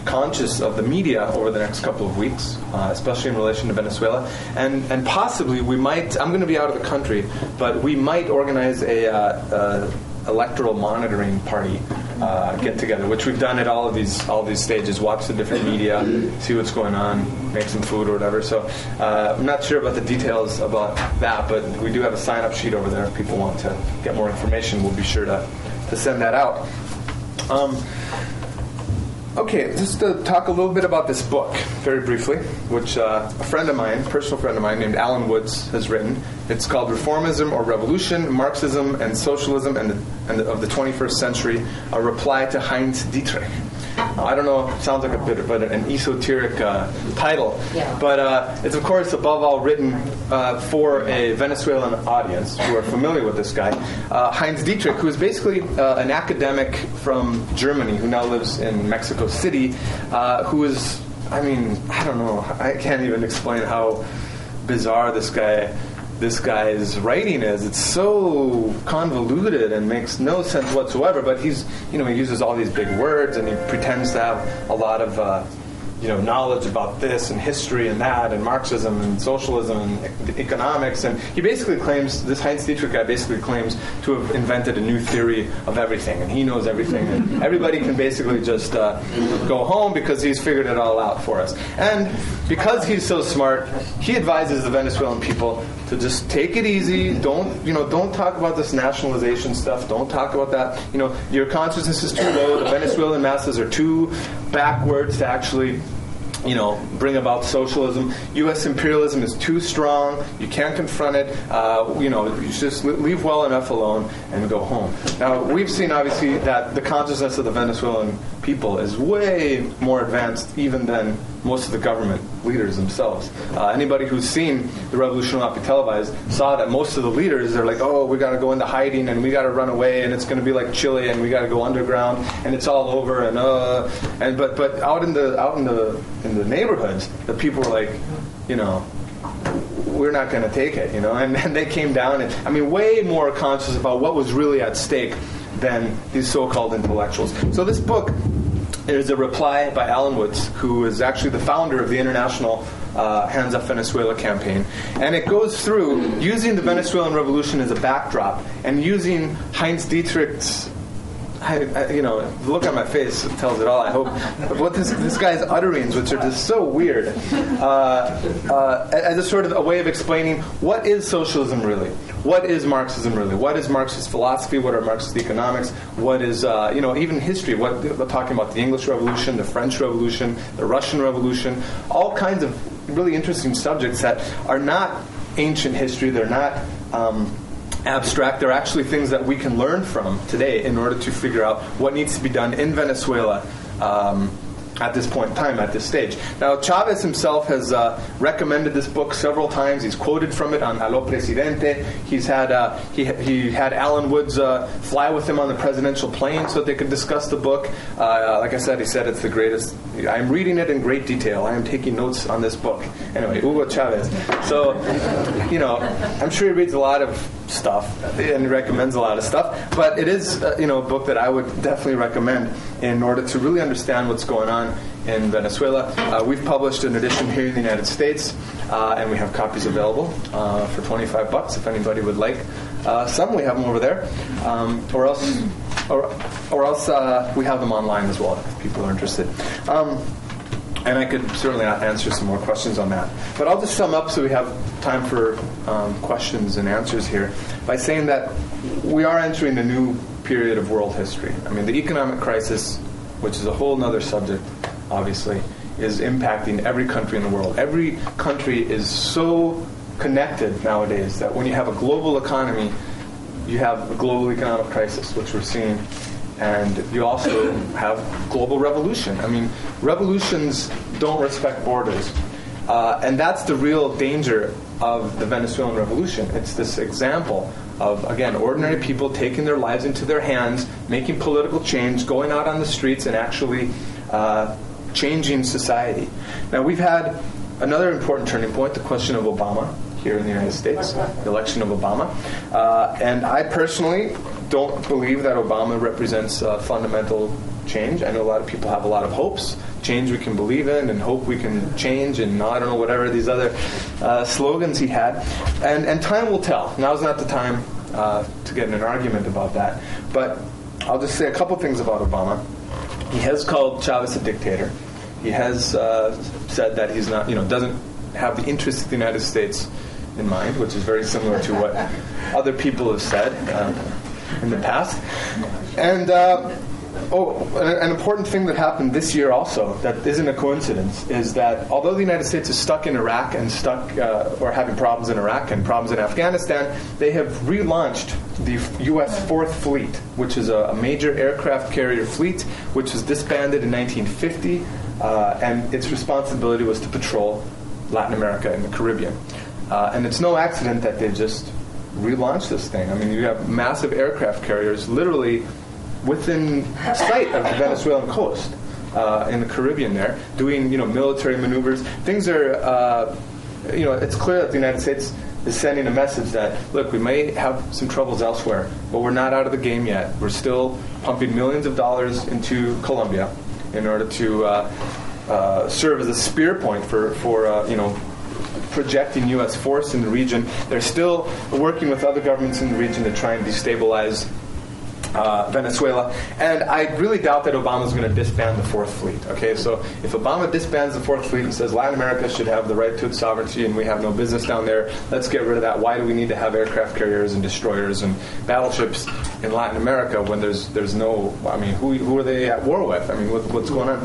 conscious of the media over the next couple of weeks, especially in relation to Venezuela, and possibly we might. I'm going to be out of the country, but we might organize a electoral monitoring party get together, which we've done at all of these stages. Watch the different media, see what's going on, make some food or whatever. So I'm not sure about the details about that, but we do have a sign-up sheet over there. If people want to get more information, we'll be sure to send that out. Okay, just to talk a little bit about this book, very briefly, which a personal friend of mine named Alan Woods has written. It's called Reformism or Revolution, Marxism and Socialism and of the 21st Century, a reply to Heinz Dietrich. I don't know, it sounds like a bit of an esoteric title, but it's of course above all written for a Venezuelan audience who are familiar with this guy. Heinz Dietrich, who is basically an academic from Germany who now lives in Mexico City, who is, I don't know, I can't even explain how bizarre this guy's writing is. It's so convoluted and makes no sense whatsoever. But he uses all these big words and he pretends to have a lot of knowledge about this and history and that and Marxism and socialism and economics. And he basically claims, this Heinz Dietrich guy basically claims to have invented a new theory of everything, and he knows everything. And everybody can basically just go home because he's figured it all out for us. And because he's so smart, he advises the Venezuelan people to just take it easy. Don't talk about this nationalization stuff. Don't talk about that. Your consciousness is too low. The Venezuelan masses are too backwards to actually bring about socialism. U.S. imperialism is too strong. You can't confront it. You just leave well enough alone and go home. Now, we've seen, obviously, that the consciousness of the Venezuelan people is way more advanced even than most of the government leaders themselves. Anybody who's seen The Revolution Will Not Be Televised saw that most of the leaders, they're like, oh, we got to go into hiding and we got to run away and it's going to be like Chile and we got to go underground and it's all over but out in the neighborhoods, the people were like, we're not going to take it, and they came down and way more conscious about what was really at stake than these so-called intellectuals. So this book is a reply by Alan Woods, who is actually the founder of the International Hands Off Venezuela campaign. And it goes through using the Venezuelan Revolution as a backdrop and using Heinz Dietrich's, the look on my face tells it all, I hope, what this guy's utterings, which are just so weird, as a sort of a way of explaining what is socialism really? What is Marxism really? What is Marxist philosophy? What are Marxist economics? What is, even history? What we're talking about, the English Revolution, the French Revolution, the Russian Revolution, all kinds of really interesting subjects that are not ancient history. They're not abstract. They're actually things that we can learn from today in order to figure out what needs to be done in Venezuela at this point in time, at this stage. Now, Chavez himself has recommended this book several times. He's quoted from it on Aló Presidente. He's had he had Alan Woods fly with him on the presidential plane so that they could discuss the book. Like I said, he said it's the greatest. I'm reading it in great detail. I am taking notes on this book. Anyway, Hugo Chavez. So, I'm sure he reads a lot of stuff and recommends a lot of stuff, but it is a book that I would definitely recommend in order to really understand what's going on in Venezuela. We've published an edition here in the United States, and we have copies available for $25 if anybody would like some. We have them over there, or else we have them online as well if people are interested. And I could certainly answer some more questions on that. But I'll just sum up so we have time for questions and answers here by saying that we are entering a new period of world history. The economic crisis, which is a whole other subject, obviously, is impacting every country in the world. Every country is so connected nowadays that when you have a global economy, you have a global economic crisis, which we're seeing. And you also have global revolution. Revolutions don't respect borders. And that's the real danger of the Venezuelan revolution. It's this example of, again, ordinary people taking their lives into their hands, making political change, going out on the streets and actually changing society. Now, we've had another important turning point, the question of Obama here in the United States, the election of Obama. And I personally don't believe that Obama represents a fundamental change. I know a lot of people have a lot of hopes. Change we can believe in, and hope we can change, and I don't know, whatever these other slogans he had. And time will tell. Now's not the time to get in an argument about that. But I'll just say a couple things about Obama. He has called Chavez a dictator. He has said that he's not, doesn't have the interests of the United States in mind, which is very similar to what other people have said in the past. And an important thing that happened this year also that isn't a coincidence is that although the United States is stuck in Iraq and or having problems in Iraq and problems in Afghanistan, they have relaunched the U.S. Fourth Fleet, which is a major aircraft carrier fleet, which was disbanded in 1950, and its responsibility was to patrol Latin America and the Caribbean. And it's no accident that they just relaunched this thing. I mean, you have massive aircraft carriers literally within sight of the Venezuelan coast in the Caribbean there, doing military maneuvers. Things are, it's clear that the United States is sending a message that, look, we may have some troubles elsewhere, but we're not out of the game yet. We're still pumping millions of dollars into Colombia in order to serve as a spear point for projecting U.S. force in the region. They're still working with other governments in the region to try and destabilize Venezuela, and I really doubt that Obama's going to disband the Fourth Fleet. Okay, so if Obama disbands the Fourth Fleet and says Latin America should have the right to its sovereignty and we have no business down there, let's get rid of that. Why do we need to have aircraft carriers and destroyers and battleships in Latin America when there's no? I mean, who are they at war with? I mean, what's going on?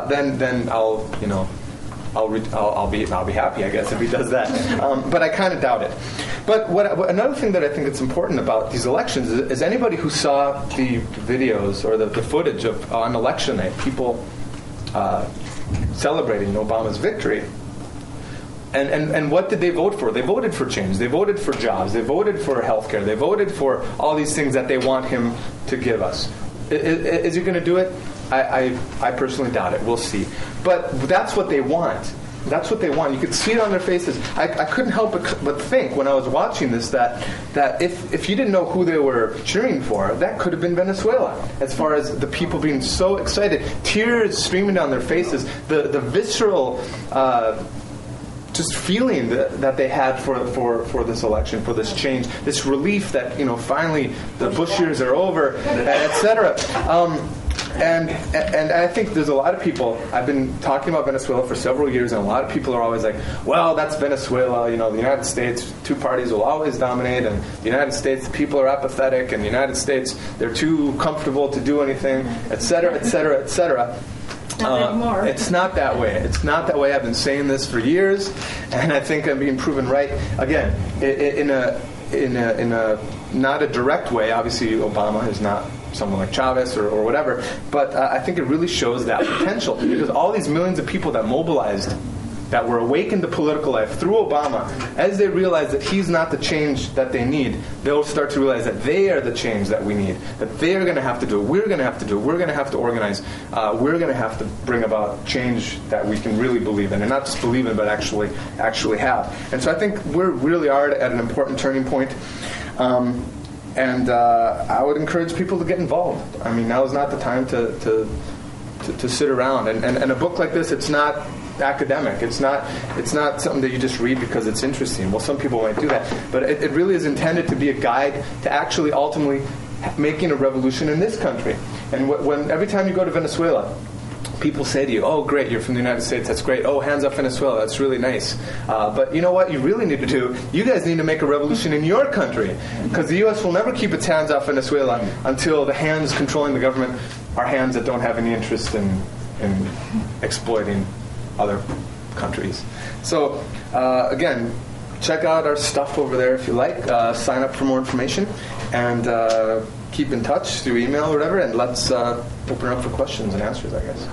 Then I'll be happy, I guess, if he does that. But I kind of doubt it. But another thing that I think is important about these elections is anybody who saw the videos or the footage of on election night, people celebrating Obama's victory. And what did they vote for? They voted for change. They voted for jobs. They voted for health care. They voted for all these things that they want him to give us. Is he going to do it? I personally doubt it. We'll see. But that's what they want. That's what they want. You could see it on their faces. I couldn't help but think when I was watching this that if you didn't know who they were cheering for, that could have been Venezuela. As far as the people being so excited, tears streaming down their faces, the visceral just feeling that they had for this election, for this change, this relief that finally the Bush years are over, etc. And I think there's a lot of people, I've been talking about Venezuela for several years, and a lot of people are always like, well, that's Venezuela, the United States, two parties will always dominate, and the United States, people are apathetic, and the United States, they're too comfortable to do anything, etc., etc., etc. It's not that way. It's not that way. I've been saying this for years, and I think I'm being proven right. Again, in a not a direct way. Obviously, Obama is not someone like Chavez or whatever, but I think it really shows that potential, because all these millions of people that mobilized, that were awakened to political life through Obama, as they realize that he's not the change that they need, they'll start to realize that they are the change that we need, that they're going to have to do it, we're going to have to do it, we're going to have to organize, we're going to have to bring about change that we can really believe in, and not just believe in, but actually have. And so I think we really are at an important turning point. And I would encourage people to get involved. I mean, now is not the time to sit around. And a book like this, it's not academic. It's not something that you just read because it's interesting. Well, some people might do that, but it really is intended to be a guide to actually ultimately making a revolution in this country. And when every time you go to Venezuela, people say to you, oh, great, you're from the United States, that's great. Oh, hands up Venezuela, that's really nice. But you know what you really need to do? You guys need to make a revolution in your country, because the U.S. will never keep its hands off Venezuela until the hands controlling the government are hands that don't have any interest in exploiting other countries. So, again, check out our stuff over there if you like. Sign up for more information, and keep in touch through email or whatever, and let's open it up for questions and answers, I guess.